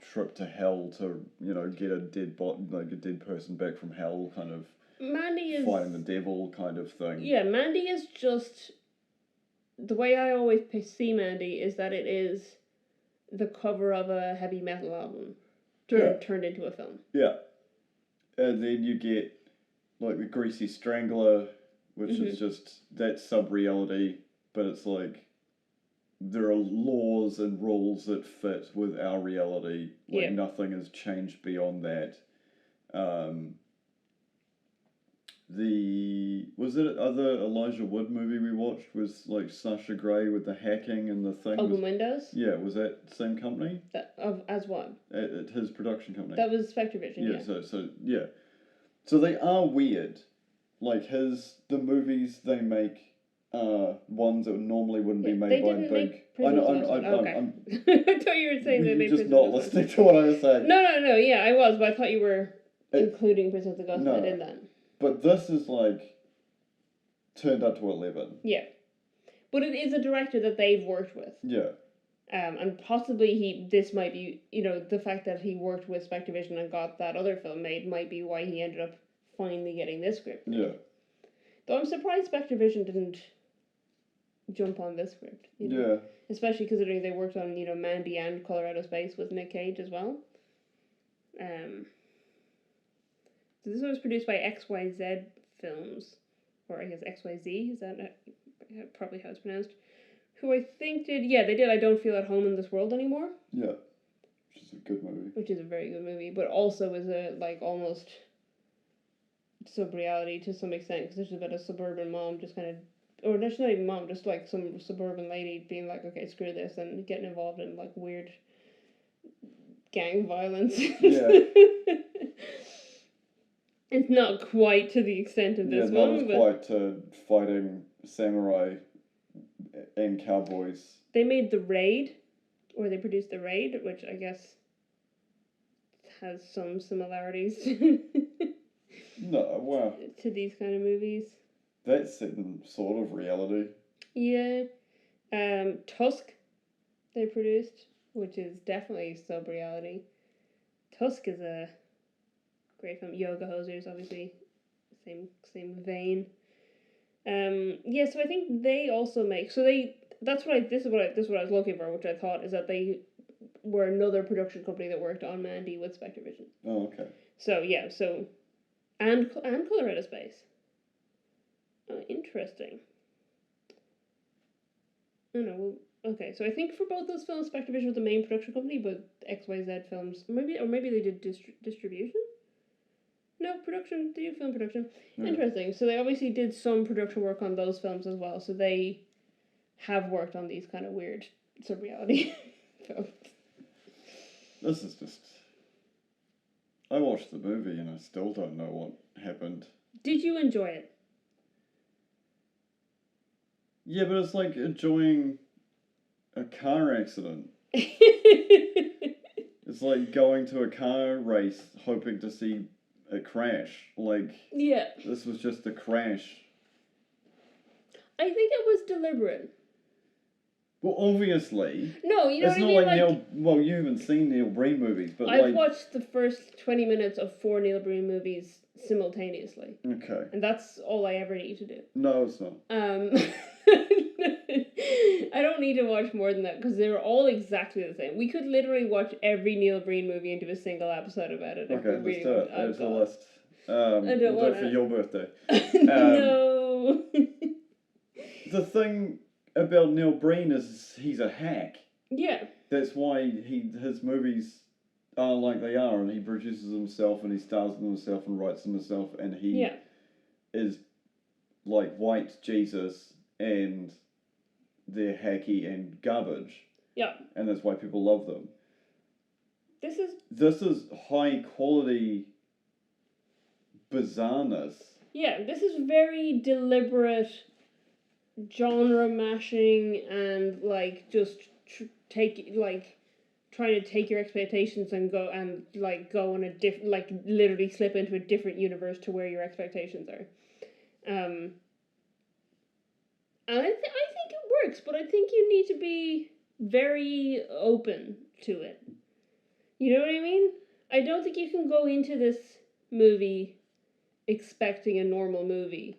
trip to hell to, get a dead like a dead person back from hell kind of. Mandy is fighting the devil kind of thing. Yeah, Mandy is just the way I always see Mandy is that it is the cover of a heavy metal album turned into a film. Yeah. And then you get like the Greasy Strangler, which is just that sub-reality, but it's like there are laws and rules that fit with our reality. Like nothing has changed beyond that. Was it other Elijah Wood movie we watched was like Sasha Grey with the hacking and the thing? Open Windows? Yeah, was that same company? As what? At his production company. That was Spectrovision, yeah. So they are weird. Like the movies they make ones that normally wouldn't be made by big. Make I thought you were saying they made. You're just not listening to what I was saying. No. Yeah, I was, but I thought you were including Prisoners of the Ghostland in that. But this is like turned up to 11. Yeah, but it is a director that they've worked with. Yeah. And possibly this might be, the fact that he worked with Spectrovision and got that other film made might be why he ended up finally getting this script made. Yeah. Though I'm surprised Spectrovision didn't jump on this script. Yeah. Especially considering they worked on, Mandy and Colorado Space with Nick Cage as well. So this one was produced by XYZ Films, or I guess XYZ, is that probably how it's pronounced? Who I think they did I Don't Feel at Home in This World Anymore. Yeah, which is a good movie. Which is a very good movie, but also is a, almost sub-reality to some extent, because there's about a suburban mom just kind of, or that's not even mom, just some suburban lady being like, okay, screw this, and getting involved in weird gang violence. Yeah. It's not quite to the extent of this one. Not as quite to fighting samurai and cowboys. They made The Raid, or they produced The Raid, which I guess has some similarities to these kind of movies. That's in sort of reality. Yeah. Tusk, they produced, which is definitely sub-reality. Tusk is a great film. Yoga Hosers, obviously, same vein. So I think they also make. So this is what I was looking for, which I thought is that they were another production company that worked on Mandy with Spectrovision. Oh, okay. So and Colorado Space. Oh, interesting. I don't know. Well, okay, so I think for both those films, Spectrovision was the main production company, but XYZ Films maybe they did distribution. No, production. They do film production. Yeah. Interesting. So they obviously did some production work on those films as well. So they have worked on these kind of weird sub-reality films. This is just... I watched the movie and I still don't know what happened. Did you enjoy it? Yeah, but it's like enjoying a car accident. It's like going to a car race hoping to see a crash. This was just a crash. I think it was deliberate. Well, obviously. No, you know it's what I mean? It's not like Well, you haven't seen Neil Breen movies, but I've watched the first 20 minutes of 4 Neil Breen movies simultaneously. Okay. And that's all I ever need to do. No, it's not. I don't need to watch more than that because they're all exactly the same. We could literally watch every Neil Breen movie and do a single episode about it. Okay, let's do it. There's a list. I don't want it for your birthday. No. The thing about Neil Breen is he's a hack. Yeah. That's why his movies are like they are, and he produces himself, and he stars in himself, and writes them himself, and he is like white Jesus, and they're hacky and garbage. Yeah. And that's why people love them. This is high quality bizarreness. Yeah, this is very deliberate genre mashing and like just trying to take your expectations and go on a different, like literally slip into a different universe to where your expectations are. And I think it works, but I think you need to be very open to it. You know what I mean? I don't think you can go into this movie expecting a normal movie,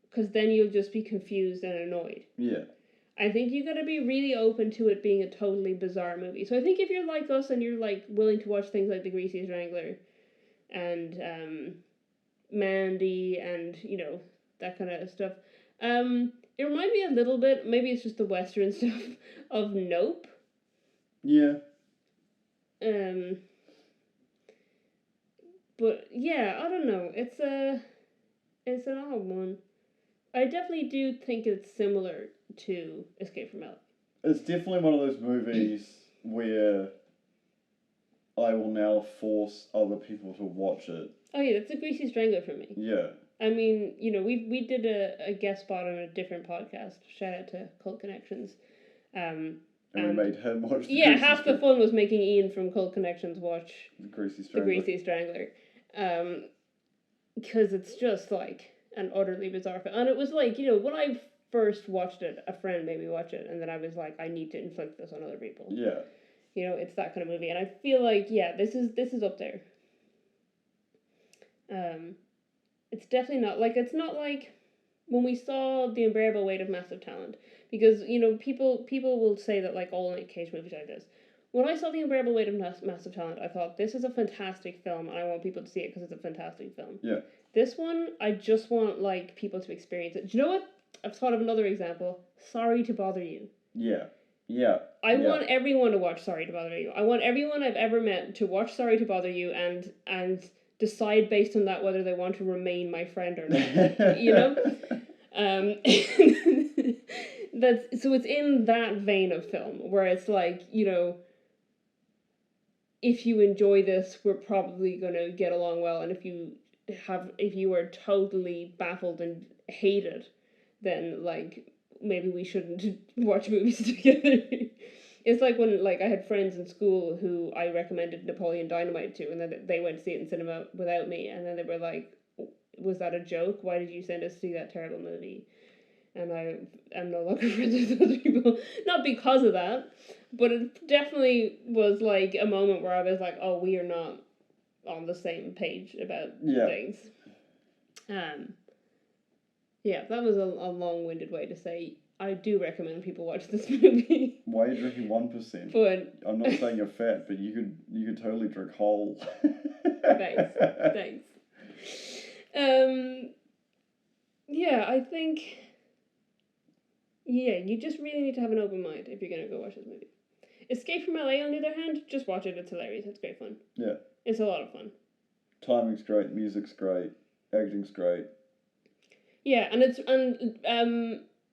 because then you'll just be confused and annoyed. Yeah. I think you gotta be really open to it being a totally bizarre movie. So I think if you're like us and you're like willing to watch things like The Greasy Strangler and Mandy and, you know, that kind of stuff, it reminds me a little bit, maybe it's just the Western stuff, of Nope. Yeah. But yeah, I don't know. It's an odd one. I definitely do think it's similar to Escape from LA. It's definitely one of those movies where I will now force other people to watch it. Oh yeah, that's a Greasy Strangler for me. Yeah. I mean, you know, we did a guest spot on a different podcast. Shout out to Cult Connections. And we made him watch the Greasy half the fun was making Ian from Cult Connections watch The Greasy Strangler. Because it's just like an utterly bizarre film. And it was like, you know, when I first watched it, a friend made me watch it, and then I was like, I need to inflict this on other people. Yeah. You know, it's that kind of movie, and I feel like, yeah, this is up there. It's definitely not like, it's not like when we saw The Unbearable Weight of Massive Talent, because, you know, people will say that like all Nick Cage movies are like this. When I saw The Unbearable Weight of Massive Talent, I thought, this is a fantastic film, and I want people to see it because it's a fantastic film. Yeah. This one, I just want, like, people to experience it. Do you know what? I've thought of another example. Sorry to Bother You. Yeah. Yeah. I want everyone to watch Sorry to Bother You. I want everyone I've ever met to watch Sorry to Bother You and decide based on that whether they want to remain my friend or not. You know? So it's in that vein of film where it's like, you know, if you enjoy this, we're probably gonna get along well, and if you are totally baffled and hate it, then like maybe we shouldn't watch movies together. It's like when like I had friends in school who I recommended Napoleon Dynamite to, and then they went to see it in cinema without me, and then they were like, was that a joke? Why did you send us to see that terrible movie? And I am no longer friends with those people. Not because of that, but it definitely was like a moment where I was like, oh, we are not on the same page about things. Yeah, that was a long-winded way to say I do recommend people watch this movie. Why are you drinking 1%? But I'm not saying you're fat, but you could totally drink whole. Thanks. Yeah, I think. Yeah, you just really need to have an open mind if you're gonna go watch this movie. Escape from LA, on the other hand, just watch it. It's hilarious. It's great fun. Yeah. It's a lot of fun. Timing's great. Music's great. Acting's great. Yeah, and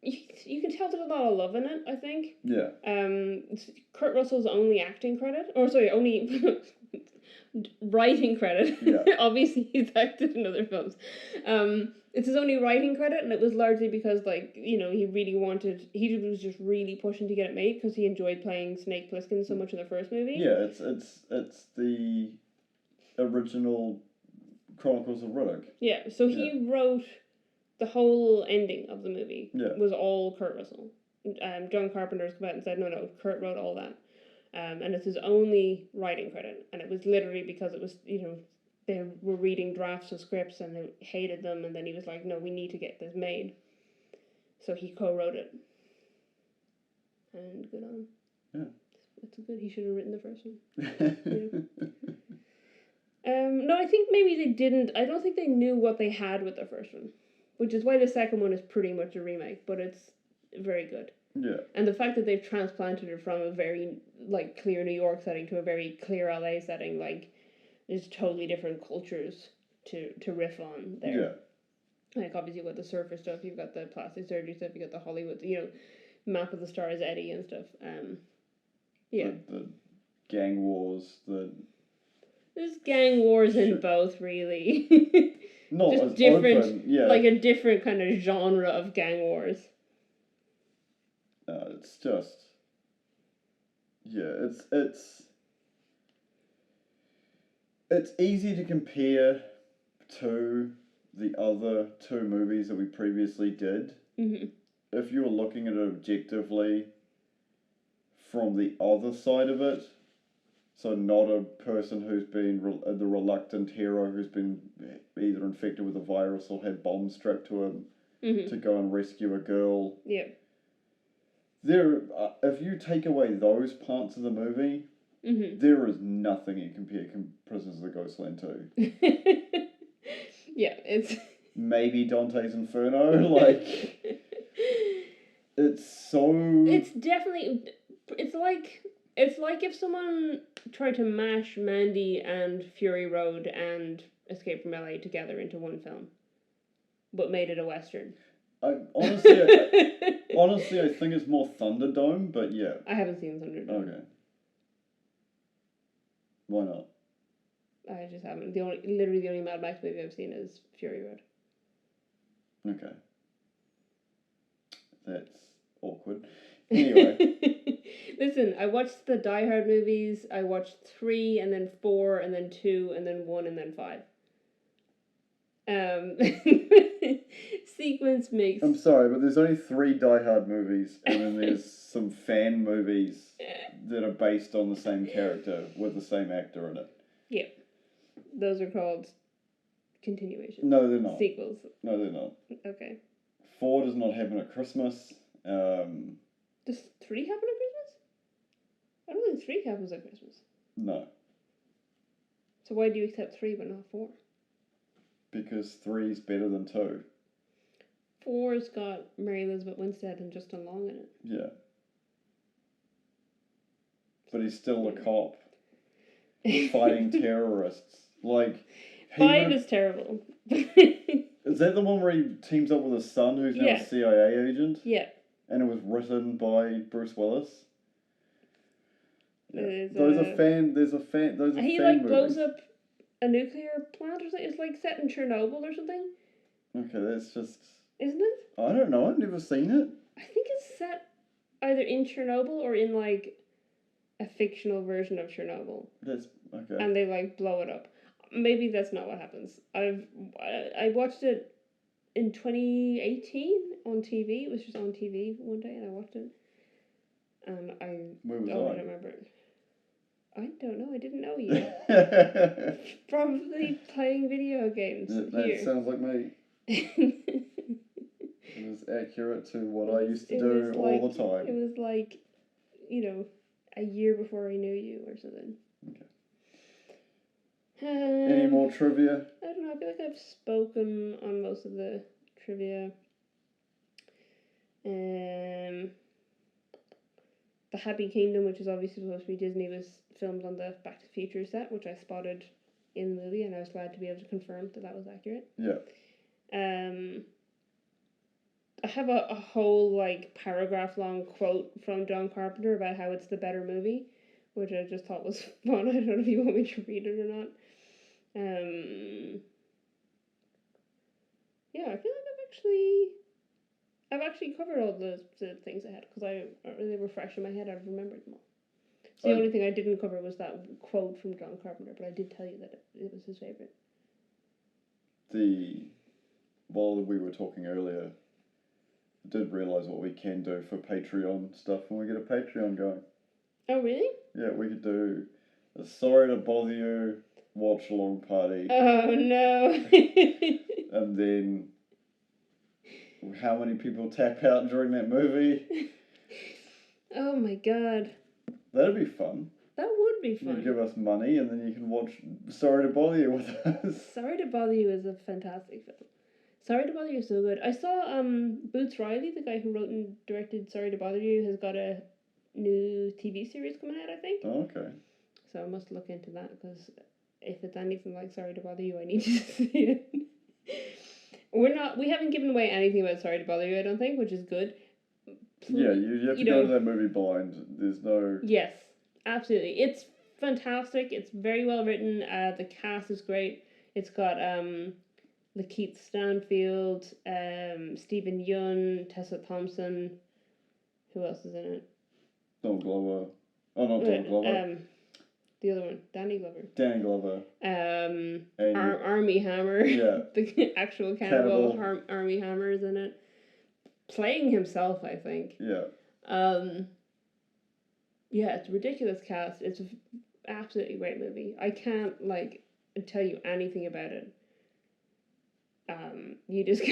you can tell there's a lot of love in it, I think. Yeah. It's Kurt Russell's only acting credit, only writing credit. Yeah. Obviously, he's acted in other films. It's his only writing credit, and it was largely because, like, you know, he was just really pushing to get it made because he enjoyed playing Snake Plissken so much in the first movie. Yeah, it's the original Chronicles of Riddick. Yeah, so he wrote the whole ending of the movie. Yeah. Was all Kurt Russell. John Carpenter's come out and said, no, Kurt wrote all that. And it's his only writing credit. And it was literally because it was, you know, they were reading drafts of scripts and they hated them, and then he was like, no, we need to get this made. So he co-wrote it. And good on him. Yeah. That's good. He should have written the first one. No, I think maybe they didn't. I don't think they knew what they had with the first one. Which is why the second one is pretty much a remake, but it's very good. Yeah. And the fact that they've transplanted it from a very, like, clear New York setting to a very clear LA setting, like, there's totally different cultures to riff on there. Yeah. Like, obviously, you've got the surfer stuff, you've got the plastic surgery stuff, you've got the Hollywood, Map of the Stars Eddie and stuff. Yeah. The gang wars, There's gang wars in both, really. not just as different, open, yeah. like a different kind of genre of gang wars. It's just, yeah, it's easy to compare to the other two movies that we previously did. Mm-hmm. If you were looking at it objectively from the other side of it, so not a person who's been the reluctant hero who's been either infected with a virus or had bombs strapped to him to go and rescue a girl. Yeah. If you take away those parts of the movie, there is nothing you compare Prisoners of the Ghostland to. Yeah, it's... Maybe Dante's Inferno, like... It's so... It's definitely... It's like if someone tried to mash Mandy and Fury Road and Escape from LA together into one film, but made it a Western. Honestly, I think it's more Thunderdome, but yeah. I haven't seen Thunderdome. Okay. Why not? I just haven't. Literally the only Mad Max movie I've seen is Fury Road. Okay. That's awkward. Anyway. Listen, I watched the Die Hard movies. I watched 3 and then 4 and then 2 and then 1 and then 5. Sequence makes... I'm sorry, but there's only 3 Die Hard movies, and then there's some fan movies that are based on the same character with the same actor in it. Yeah. Those are called continuations. No, they're not. Sequels. No, they're not. Okay. 4 does not happen at Christmas. Does 3 happen at Christmas? I don't think 3 happens at Christmas. No. So why do you accept 3 but not 4? Because 3 is better than 2. 4's got Mary Elizabeth Winstead and Justin Long in it. Yeah. But he's still a cop fighting terrorists. Like, 5 is terrible. Is that the one where he teams up with his son who's now a CIA agent? Yeah. And it was written by Bruce Willis? Yeah. Those are fan he fan movies. blows up a nuclear plant or something. It's like set in Chernobyl or something. Okay, that's just... Isn't it? I don't know, I've never seen it. I think it's set either in Chernobyl or in like a fictional version of Chernobyl. That's okay. And they like blow it up. Maybe that's not what happens. I watched it in 2018 on TV. It was just on TV one day and I watched it. And Where was I don't remember it. I don't know. I didn't know you. I? Probably playing video games. That sounds like me. It was accurate to what I used to do all the time. It was like, a year before I knew you or something. Okay. Any more trivia? I don't know. I feel like I've spoken on most of the trivia. The Happy Kingdom, which is obviously supposed to be Disney, was filmed on the Back to the Future set, which I spotted in the movie, and I was glad to be able to confirm that was accurate. Yeah. I have a whole paragraph long quote from John Carpenter about how it's the better movie, which I just thought was fun. I don't know if you want me to read it or not. Yeah, I feel like I've actually covered all the things I had because they were fresh in my head. I've remembered them all. So the only thing I didn't cover was that quote from John Carpenter, but I did tell you that it was his favourite. While we were talking earlier, I did realise what we can do for Patreon stuff when we get a Patreon going. Oh, really? Yeah, we could do a Sorry to Bother You watch along party. Oh, no. And then how many people tap out during that movie. Oh my god. That'd be fun. That would be fun. You give us money and then you can watch Sorry to Bother You with us. Sorry to Bother You is a fantastic film. Sorry to Bother You is so good. I saw Boots Riley, the guy who wrote and directed Sorry to Bother You, has got a new TV series coming out, I think. Oh, okay. So I must look into that, because if it's anything like Sorry to Bother You, I need to see it. We haven't given away anything about Sorry to Bother You, I don't think, which is good. Yeah, you have to go to that movie blind. There's no... Yes, absolutely. It's fantastic. It's very well written. The cast is great. It's got Lakeith Stanfield, Stephen Yeun, Tessa Thompson. Who else is in it? Don Glover. Oh, not Don Glover. The other one, Danny Glover. Danny Glover. Army Hammer. Yeah. The actual cannibal Army Hammer is in it. Playing himself, I think. Yeah. Yeah, it's a ridiculous cast. It's an absolutely great movie. I can't tell you anything about it. You just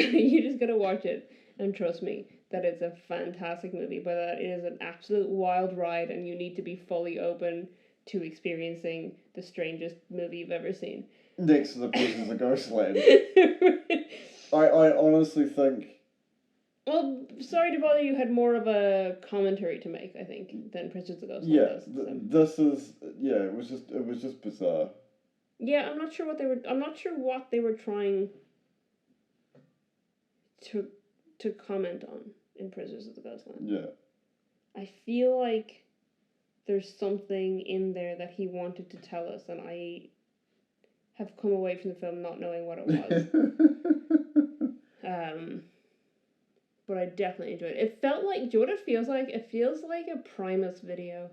gotta watch it and trust me that it's a fantastic movie, but that it is an absolute wild ride, and you need to be fully open to experiencing the strangest movie you've ever seen. Next to the Prisoners of Ghostland. I honestly think... Well, Sorry to Bother You had more of a commentary to make, I think, than Prisoners of Ghostland does. So. This is... Yeah, it was just bizarre. Yeah, I'm not sure what they were trying to comment on in Prisoners of the Ghostland. Yeah. I feel like there's something in there that he wanted to tell us, and I have come away from the film not knowing what it was. But I definitely enjoyed it. It felt like, do you know what it feels like? It feels like a Primus video.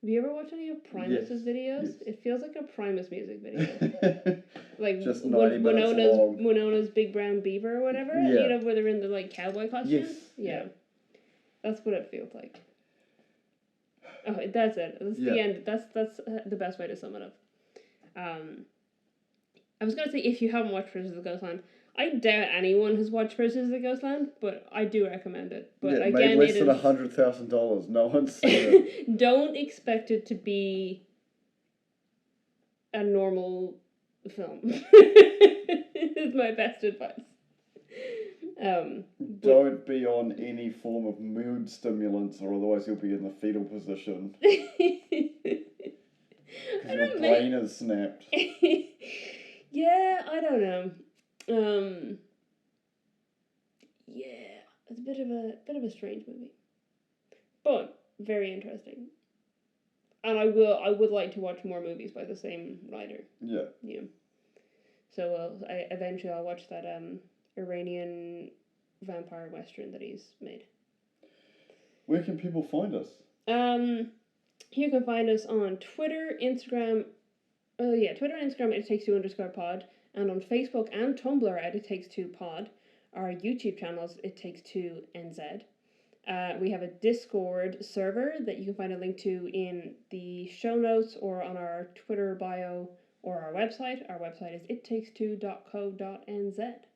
Have you ever watched any of Primus's videos? Yes. It feels like a Primus music video. Like just 90 minutes long. Winona's Big Brown Beaver or whatever. Yeah. You know, where they're in the cowboy costumes. Yes. Yeah. That's what it feels like. Oh, that's it. That's the end. That's the best way to sum it up. I was gonna say, if you haven't watched Prisoners of the Ghostland, I doubt anyone has watched Prisoners of the Ghostland, but I do recommend it. But it again, made less than $100,000. No one's seen it. Don't expect it to be a normal film. Is my best advice. Don't be on any form of mood stimulants, or otherwise you'll be in the fetal position. Because your brain is snapped. Yeah, I don't know. Yeah, it's a bit of a strange movie, but very interesting. And I would like to watch more movies by the same writer. Yeah. Yeah. So eventually I'll watch that Iranian vampire western that he's made. Where can people find us? You can find us on Twitter, Instagram. Twitter and Instagram at @ItTakesTwo_pod, and on Facebook and Tumblr at @ItTakesTwoPod. Our YouTube channels @ItTakesTwoNZ. We have a Discord server that you can find a link to in the show notes or on our Twitter bio or our website. Our website is ittakes2.co.nz.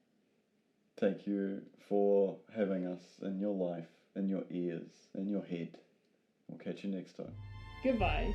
Thank you for having us in your life, in your ears, in your head. We'll catch you next time. Goodbye.